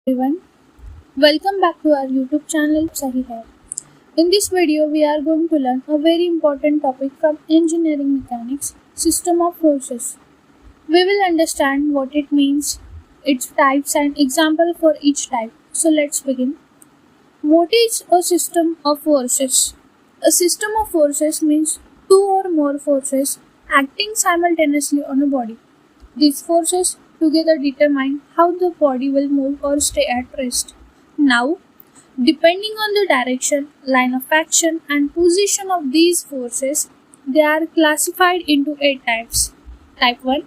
Everyone, welcome back to our YouTube channel Sahi Hai. In this video, we are going to learn a very important topic from engineering mechanics, system of forces. We will understand what it means, its types and example for each type. So let's begin. What is a system of forces? A system of forces means two or more forces acting simultaneously on a body. These forces together determine how the body will move or stay at rest. Now, depending on the direction, line of action, and position of these forces, they are classified into 8 types. Type 1,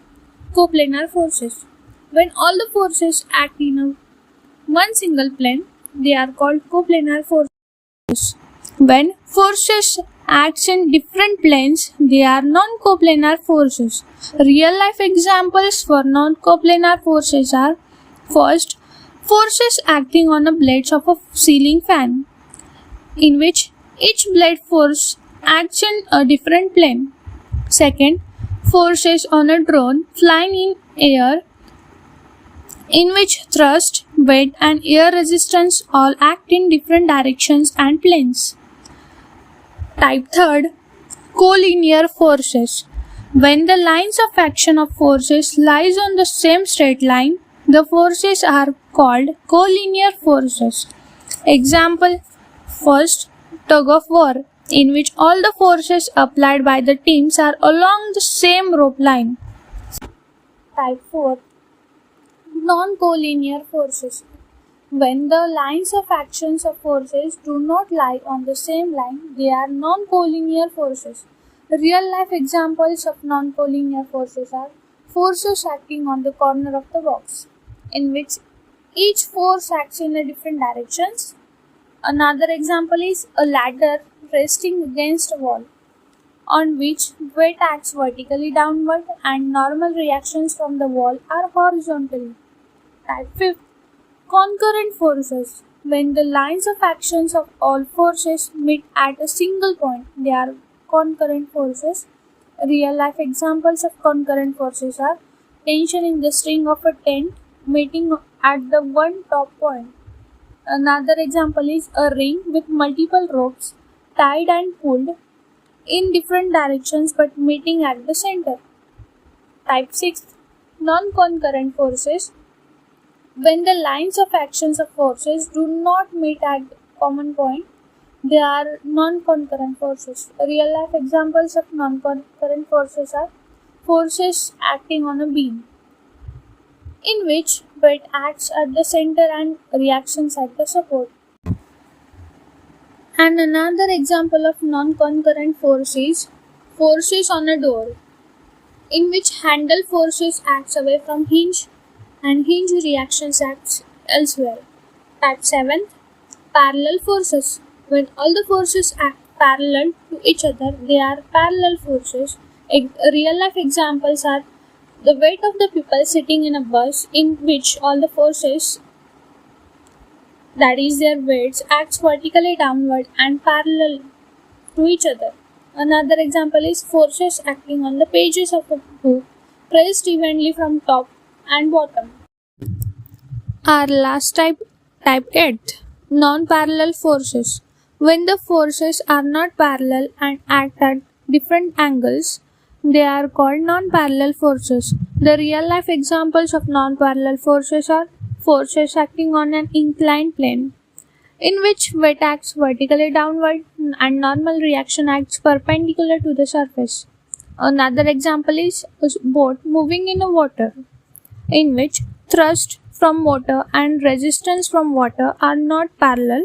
coplanar forces. When all the forces act in one single plane, they are called coplanar forces. When forces act in different planes, they are non-coplanar forces. Real-life examples for non-coplanar forces are: first, forces acting on the blades of a ceiling fan, in which each blade force acts in a different plane. Second, forces on a drone flying in air, in which thrust, weight, and air resistance all act in different directions and planes. Type 3, collinear forces. When the lines of action of forces lies on the same straight line, the forces are called collinear forces. Example: first, tug of war, in which all the forces applied by the teams are along the same rope line. Type 4, non-collinear forces. When the lines of actions of forces do not lie on the same line, they are non-collinear forces. Real-life examples of non-collinear forces are forces acting on the corner of the box, in which each force acts in a different directions. Another example is a ladder resting against a wall, on which weight acts vertically downward and normal reactions from the wall are horizontally. Type 5, concurrent forces. When the lines of actions of all forces meet at a single point, they are concurrent forces. Real-life examples of concurrent forces are tension in the string of a tent meeting at the one top point. Another example is a ring with multiple ropes tied and pulled in different directions but meeting at the center. Type 6, non-concurrent forces. When the lines of actions of forces do not meet at common point, they are non-concurrent forces. Real-life examples of non-concurrent forces are forces acting on a beam, in which weight acts at the center and reactions at the support. And another example of non-concurrent force is forces on a door, in which handle forces acts away from hinge and hinge reactions acts elsewhere. Type 7, parallel forces. When all the forces act parallel to each other, they are parallel forces. Real-life examples are the weight of the people sitting in a bus, in which all the forces, that is their weights, acts vertically downward and parallel to each other. Another example is forces acting on the pages of a book pressed evenly from top and bottom. Our last type 8, non-parallel forces. When the forces are not parallel and act at different angles, they are called non-parallel forces. The real-life examples of non-parallel forces are forces acting on an inclined plane, in which weight acts vertically downward and normal reaction acts perpendicular to the surface. Another example is a boat moving in a water, in which thrust from water and resistance from water are not parallel.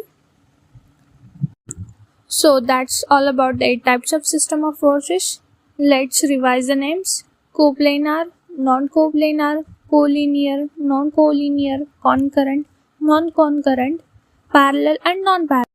So that's all about the 8 types of system of forces. Let's revise the names: coplanar, non-coplanar, collinear, non-collinear, concurrent, non-concurrent, parallel and non-parallel.